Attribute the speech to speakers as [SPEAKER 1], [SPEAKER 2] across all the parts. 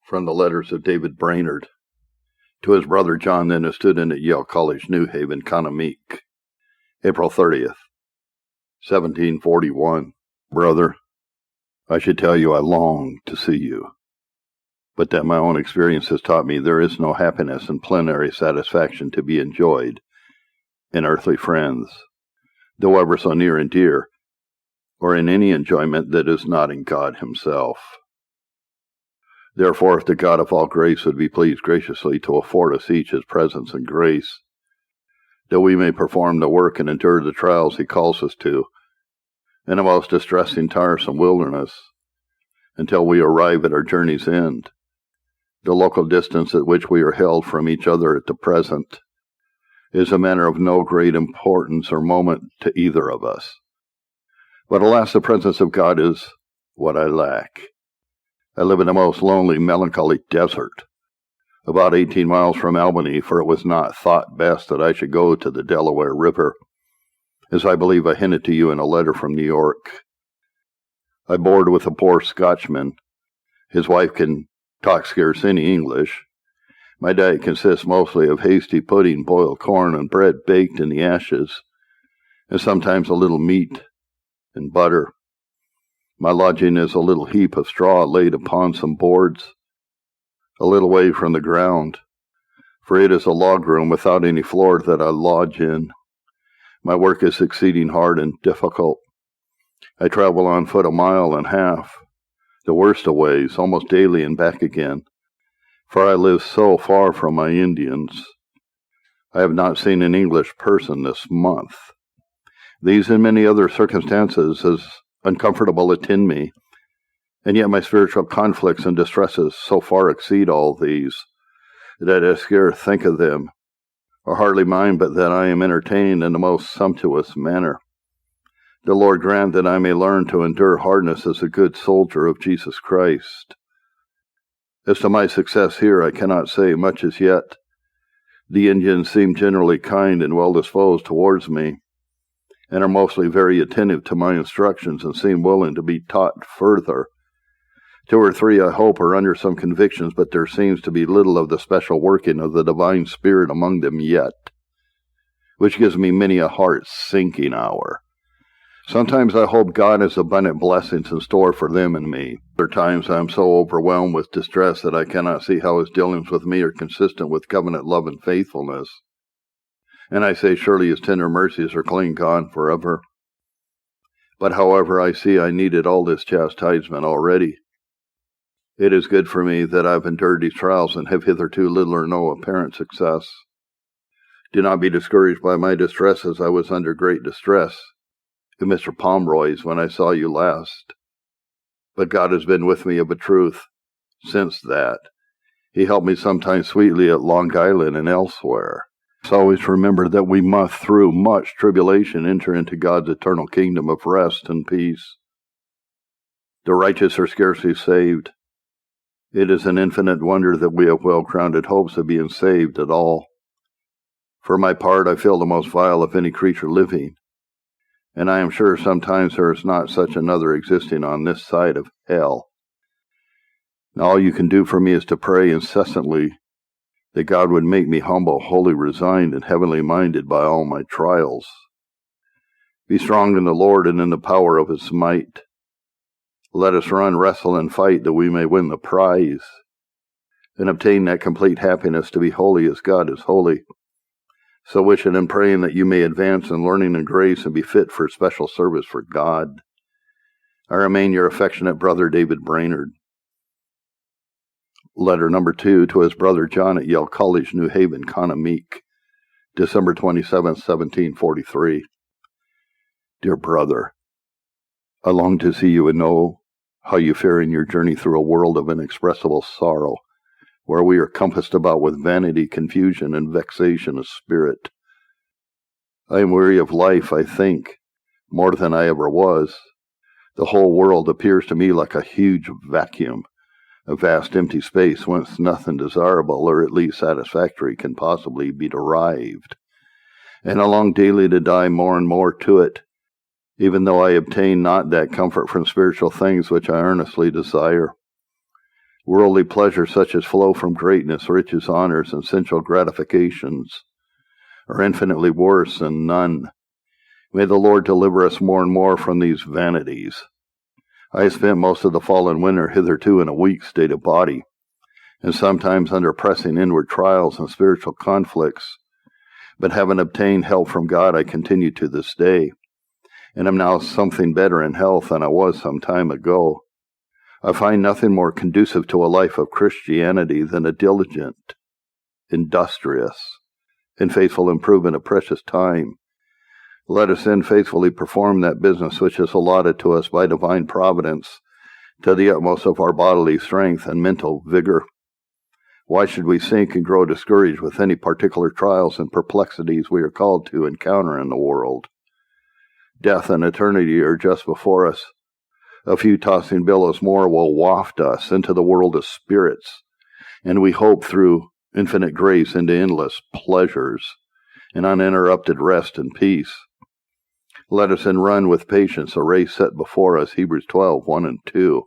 [SPEAKER 1] From the letters of David Brainerd to his brother John, then a student at Yale College, New Haven, Conamique, April 30th, 1741. Brother, I should tell you I long to see you, but that my own experience has taught me there is no happiness and plenary satisfaction to be enjoyed in earthly friends, though ever so near and dear, or in any enjoyment that is not in God himself. Therefore, if the God of all grace would be pleased graciously to afford us each his presence and grace, that we may perform the work and endure the trials he calls us to, in a most distressing, tiresome wilderness, until we arrive at our journey's end, the local distance at which we are held from each other at the present is a matter of no great importance or moment to either of us. But alas, the presence of God is what I lack. I live in a most lonely, melancholy desert, about 18 miles from Albany, for it was not thought best that I should go to the Delaware River, as I believe I hinted to you in a letter from New York. I board with a poor Scotchman. His wife can talk scarce any English. My diet consists mostly of hasty pudding, boiled corn, and bread baked in the ashes, and sometimes a little meat and butter. My lodging is a little heap of straw laid upon some boards, a little way from the ground, for it is a log room without any floor that I lodge in. My work is exceeding hard and difficult. I travel on foot 1.5 miles, the worst of ways, almost daily and back again, for I live so far from my Indians. I have not seen an English person this month. These and many other circumstances as uncomfortable attend me, and yet my spiritual conflicts and distresses so far exceed all these, that I scarce think of them, or hardly mind but that I am entertained in the most sumptuous manner. The Lord grant that I may learn to endure hardness as a good soldier of Jesus Christ. As to my success here, I cannot say much as yet. The Indians seem generally kind and well disposed towards me, and are mostly very attentive to my instructions and seem willing to be taught further. 2 or 3, I hope, are under some convictions, but there seems to be little of the special working of the divine Spirit among them yet, which gives me many a heart-sinking hour. Sometimes I hope God has abundant blessings in store for them and me. Other times I am so overwhelmed with distress that I cannot see how his dealings with me are consistent with covenant love and faithfulness. And I say, surely his tender mercies are clean gone forever. But however, I see I needed all this chastisement already. It is good for me that I've endured these trials and have hitherto little or no apparent success. Do not be discouraged by my distress, as I was under great distress at Mr. Pomeroy's when I saw you last. But God has been with me of a truth since that. He helped me sometimes sweetly at Long Island and elsewhere. Always remember that we must, through much tribulation, enter into God's eternal kingdom of rest and peace. The righteous are scarcely saved. It is an infinite wonder that we have well-grounded hopes of being saved at all. For my part, I feel the most vile of any creature living, and I am sure sometimes there is not such another existing on this side of hell. Now all you can do for me is to pray incessantly that God would make me humble, wholly resigned, and heavenly minded by all my trials. Be strong in the Lord and in the power of his might. Let us run, wrestle, and fight that we may win the prize and obtain that complete happiness to be holy as God is holy. So wishing and praying that you may advance in learning and grace and be fit for special service for God. I remain your affectionate brother, David Brainerd. Letter number 2 to his brother John at Yale College, New Haven, Conamique, December 27, 1743. Dear brother, I long to see you and know how you fare in your journey through a world of inexpressible sorrow, where we are compassed about with vanity, confusion, and vexation of spirit. I am weary of life, I think, more than I ever was. The whole world appears to me like a huge vacuum, a vast empty space whence nothing desirable, or at least satisfactory, can possibly be derived. And I long daily to die more and more to it, even though I obtain not that comfort from spiritual things which I earnestly desire. Worldly pleasures such as flow from greatness, riches, honors, and sensual gratifications are infinitely worse than none. May the Lord deliver us more and more from these vanities. I spent most of the fall and winter hitherto in a weak state of body, and sometimes under pressing inward trials and spiritual conflicts, but having obtained help from God, I continue to this day, and am now something better in health than I was some time ago. I find nothing more conducive to a life of Christianity than a diligent, industrious, and faithful improvement of precious time. Let us then faithfully perform that business which is allotted to us by divine providence to the utmost of our bodily strength and mental vigor. Why should we sink and grow discouraged with any particular trials and perplexities we are called to encounter in the world? Death and eternity are just before us. A few tossing billows more will waft us into the world of spirits, and we hope through infinite grace into endless pleasures and uninterrupted rest and peace. Let us then run with patience a race set before us, Hebrews 12:1 and 2.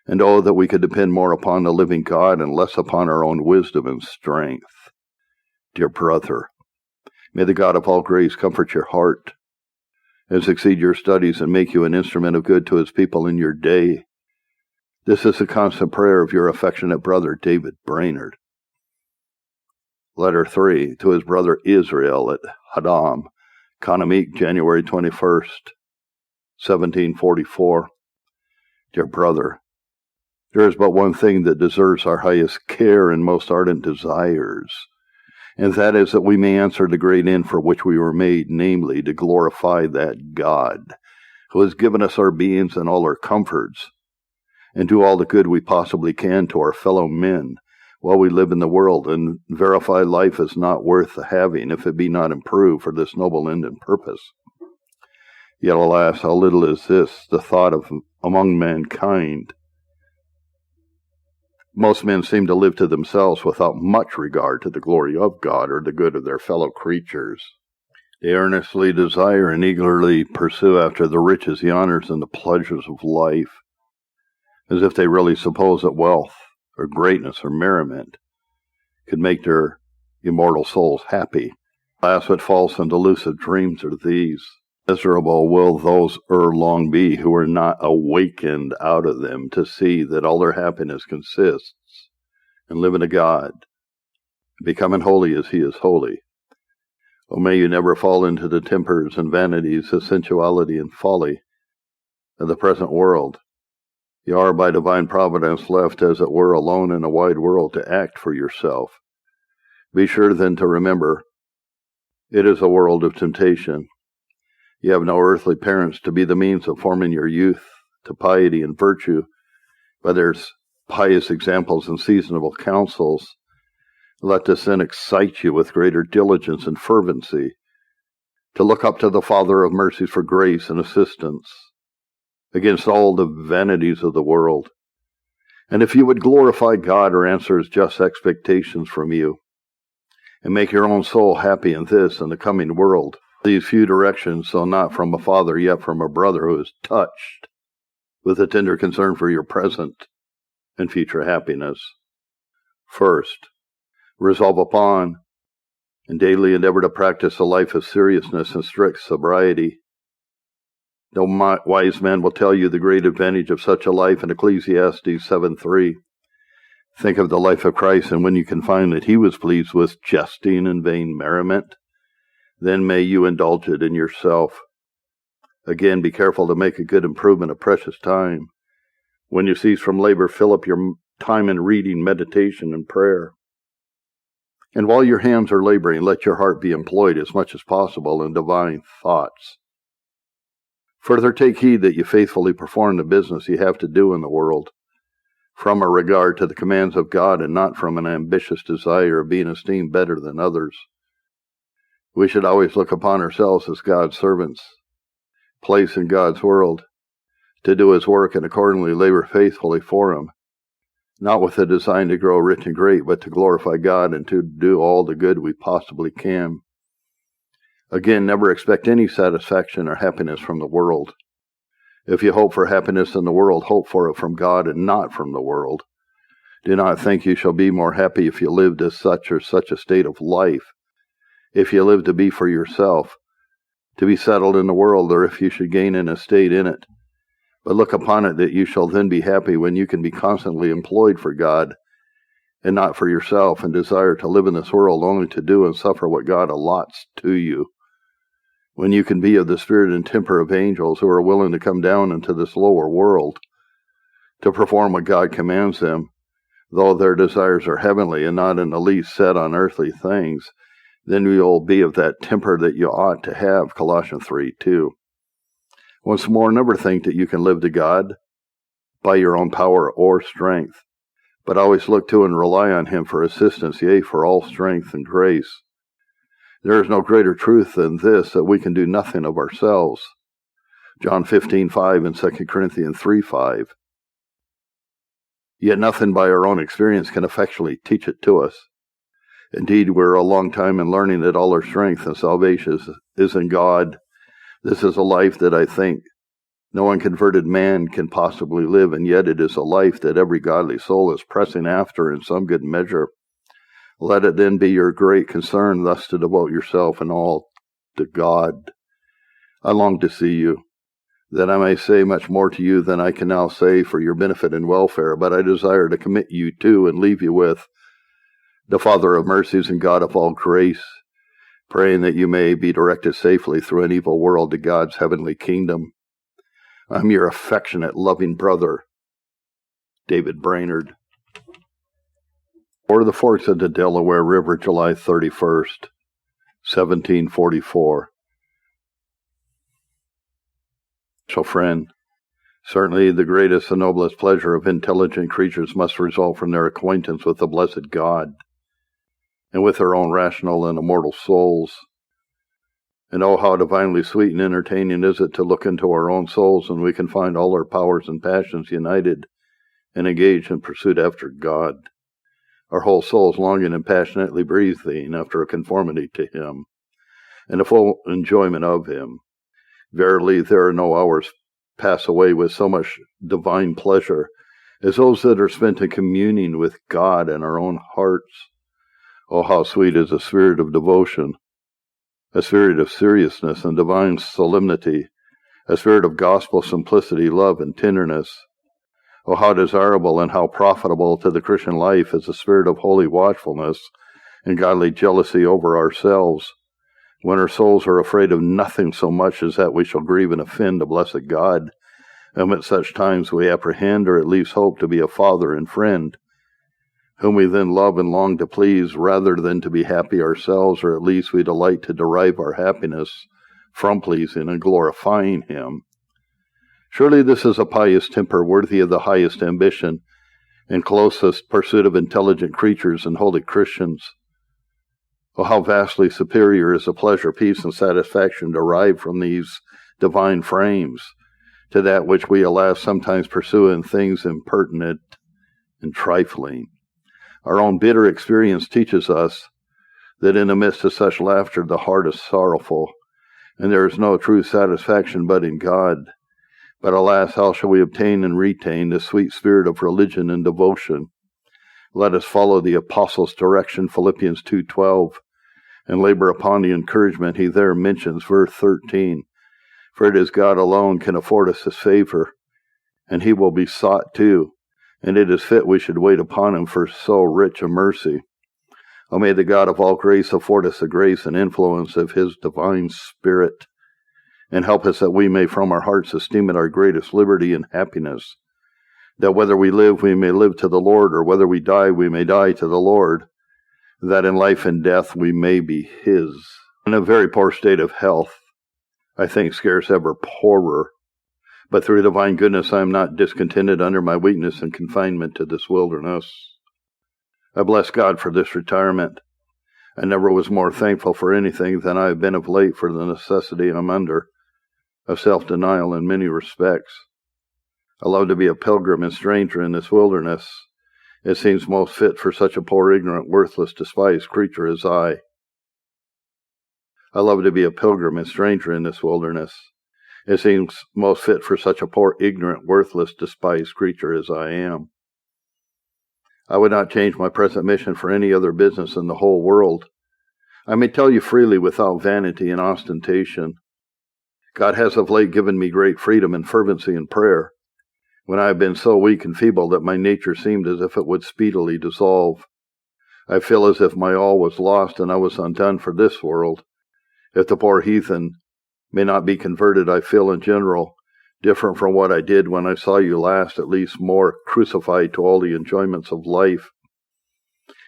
[SPEAKER 1] And oh, that we could depend more upon the living God and less upon our own wisdom and strength. Dear brother, may the God of all grace comfort your heart and succeed your studies and make you an instrument of good to his people in your day. This is the constant prayer of your affectionate brother, David Brainerd. Letter 3, to his brother Israel at Haddam, Kanamik, January 21st, 1744. Dear brother, there is but one thing that deserves our highest care and most ardent desires, and that is that we may answer the great end for which we were made, namely, to glorify that God who has given us our beings and all our comforts, and do all the good we possibly can to our fellow men while we live in the world, and verify life is not worth the having if it be not improved for this noble end and purpose. Yet, alas, how little is this the thought of among mankind. Most men seem to live to themselves without much regard to the glory of God or the good of their fellow creatures. They earnestly desire and eagerly pursue after the riches, the honors, and the pleasures of life, as if they really suppose that wealth or greatness or merriment could make their immortal souls happy. Alas, what false and delusive dreams are these! Miserable will those ere long be who are not awakened out of them to see that all their happiness consists in living to God, becoming holy as he is holy. Oh, may you never fall into the tempers and vanities of sensuality and folly of the present world. You are by divine providence left, as it were, alone in a wide world to act for yourself. Be sure then to remember, it is a world of temptation. You have no earthly parents to be the means of forming your youth to piety and virtue, by their pious examples and seasonable counsels. Let this then excite you with greater diligence and fervency, to look up to the Father of mercies for grace and assistance against all the vanities of the world. And if you would glorify God or answer his just expectations from you, and make your own soul happy in this and the coming world, these few directions, though not from a father, yet from a brother who is touched with a tender concern for your present and future happiness. First, resolve upon and daily endeavor to practice a life of seriousness and strict sobriety. No wise man will tell you the great advantage of such a life in Ecclesiastes 7:3. Think of the life of Christ, and when you can find that he was pleased with jesting and vain merriment, then may you indulge it in yourself. Again, be careful to make a good improvement of precious time. When you cease from labor, fill up your time in reading, meditation, and prayer. And while your hands are laboring, let your heart be employed as much as possible in divine thoughts. Further, take heed that you faithfully perform the business you have to do in the world, from a regard to the commands of God and not from an ambitious desire of being esteemed better than others. We should always look upon ourselves as God's servants, placed in God's world, to do his work and accordingly labor faithfully for him, not with the design to grow rich and great, but to glorify God and to do all the good we possibly can. Again, never expect any satisfaction or happiness from the world. If you hope for happiness in the world, hope for it from God and not from the world. Do not think you shall be more happy if you lived as such or such a state of life, if you live to be for yourself, to be settled in the world, or if you should gain an estate in it. But look upon it that you shall then be happy when you can be constantly employed for God, and not for yourself, and desire to live in this world only to do and suffer what God allots to you. When you can be of the spirit and temper of angels who are willing to come down into this lower world to perform what God commands them, though their desires are heavenly and not in the least set on earthly things, then you will be of that temper that you ought to have, Colossians 3:2. Once more, never think that you can live to God by your own power or strength, but always look to and rely on Him for assistance, yea, for all strength and grace. There is no greater truth than this, that we can do nothing of ourselves. John 15:5 and 2 Corinthians 3:5. Yet nothing by our own experience can effectually teach it to us. Indeed, we're a long time in learning that all our strength and salvation is in God. This is a life that I think no unconverted man can possibly live, and yet it is a life that every godly soul is pressing after in some good measure. Let it then be your great concern thus to devote yourself and all to God. I long to see you, that I may say much more to you than I can now say for your benefit and welfare, but I desire to commit you to and leave you with the Father of mercies and God of all grace, praying that you may be directed safely through an evil world to God's heavenly kingdom. I'm your affectionate, loving brother, David Brainerd. Or the Forks of the Delaware River, July 31st, 1744. So, friend, certainly the greatest and noblest pleasure of intelligent creatures must result from their acquaintance with the blessed God, and with their own rational and immortal souls. And oh, how divinely sweet and entertaining is it to look into our own souls, and we can find all our powers and passions united and engaged in pursuit after God. Our whole souls longing and passionately breathing after a conformity to Him, and a full enjoyment of Him. Verily, there are no hours pass away with so much divine pleasure as those that are spent in communing with God in our own hearts. Oh, how sweet is a spirit of devotion, a spirit of seriousness and divine solemnity, a spirit of gospel simplicity, love, and tenderness. Oh, how desirable and how profitable to the Christian life is a spirit of holy watchfulness and godly jealousy over ourselves, when our souls are afraid of nothing so much as that we shall grieve and offend the blessed God, and at such times we apprehend or at least hope to be a father and friend, whom we then love and long to please, rather than to be happy ourselves, or at least we delight to derive our happiness from pleasing and glorifying Him. Surely this is a pious temper worthy of the highest ambition and closest pursuit of intelligent creatures and holy Christians. Oh, how vastly superior is the pleasure, peace, and satisfaction derived from these divine frames to that which we, alas, sometimes pursue in things impertinent and trifling. Our own bitter experience teaches us that in the midst of such laughter the heart is sorrowful, and there is no true satisfaction but in God. But alas, how shall we obtain and retain the sweet spirit of religion and devotion? Let us follow the Apostles' direction, Philippians 2:12, and labor upon the encouragement he there mentions, verse 13. For it is God alone can afford us His favor, and He will be sought too, and it is fit we should wait upon Him for so rich a mercy. Oh, may the God of all grace afford us the grace and influence of His divine Spirit, and help us that we may from our hearts esteem it our greatest liberty and happiness, that whether we live, we may live to the Lord, or whether we die, we may die to the Lord, that in life and death we may be His. In a very poor state of health, I think scarce ever poorer, but through divine goodness I am not discontented under my weakness and confinement to this wilderness. I bless God for this retirement. I never was more thankful for anything than I have been of late for the necessity I'm under of self-denial in many respects. I love to be a pilgrim and stranger in this wilderness. It seems most fit for such a poor, ignorant, worthless, despised creature as I. I love to be a pilgrim and stranger in this wilderness. It seems most fit for such a poor, ignorant, worthless, despised creature as I am. I would not change my present mission for any other business in the whole world. I may tell you freely without vanity and ostentation. God has of late given me great freedom and fervency in prayer, when I have been so weak and feeble that my nature seemed as if it would speedily dissolve. I feel as if my all was lost and I was undone for this world. If the poor heathen may not be converted, I feel in general different from what I did when I saw you last, at least more crucified to all the enjoyments of life.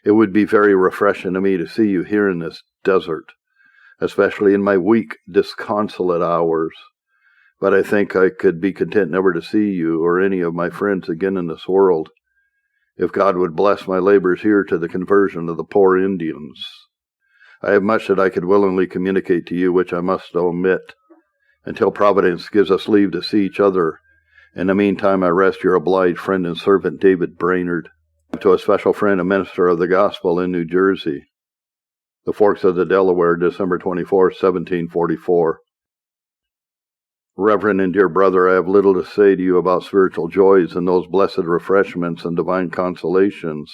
[SPEAKER 1] It would be very refreshing to me to see you here in this desert, especially in my weak, disconsolate hours. But I think I could be content never to see you or any of my friends again in this world, if God would bless my labors here to the conversion of the poor Indians. I have much that I could willingly communicate to you, which I must omit until Providence gives us leave to see each other. In the meantime, I rest your obliged friend and servant, David Brainerd. To a special friend, a minister of the gospel in New Jersey. The Forks of the Delaware, December 24, 1744. Reverend and dear brother, I have little to say to you about spiritual joys and those blessed refreshments and divine consolations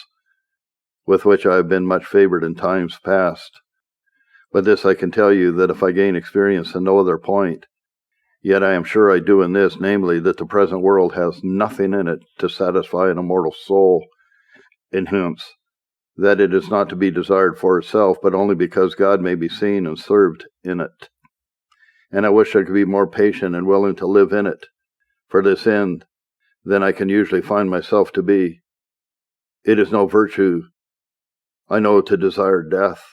[SPEAKER 1] with which I have been much favored in times past. But this I can tell you, that if I gain experience in no other point, yet I am sure I do in this, namely, that the present world has nothing in it to satisfy an immortal soul, and hence, that it is not to be desired for itself, but only because God may be seen and served in it. And I wish I could be more patient and willing to live in it for this end than I can usually find myself to be. It is no virtue, I know, to desire death,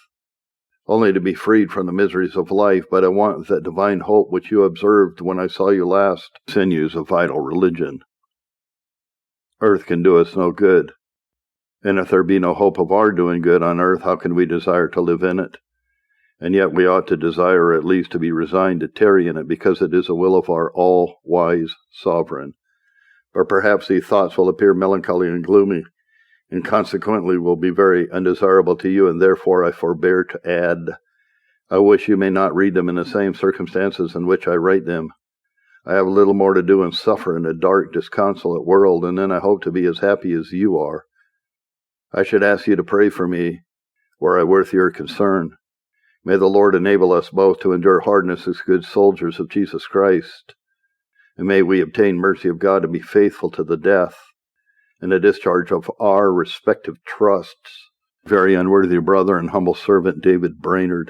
[SPEAKER 1] only to be freed from the miseries of life, but I want that divine hope which you observed when I saw you last, sinews of vital religion. Earth can do us no good, and if there be no hope of our doing good on earth, how can we desire to live in it? And yet we ought to desire at least to be resigned to tarry in it, because it is the will of our all-wise sovereign. But perhaps these thoughts will appear melancholy and gloomy, and consequently will be very undesirable to you, and therefore I forbear to add. I wish you may not read them in the same circumstances in which I write them. I have a little more to do and suffer in a dark, disconsolate world, and then I hope to be as happy as you are. I should ask you to pray for me, were I worth your concern. May the Lord enable us both to endure hardness as good soldiers of Jesus Christ, and may we obtain mercy of God to be faithful to the death in the discharge of our respective trusts. Very unworthy brother and humble servant, David Brainerd.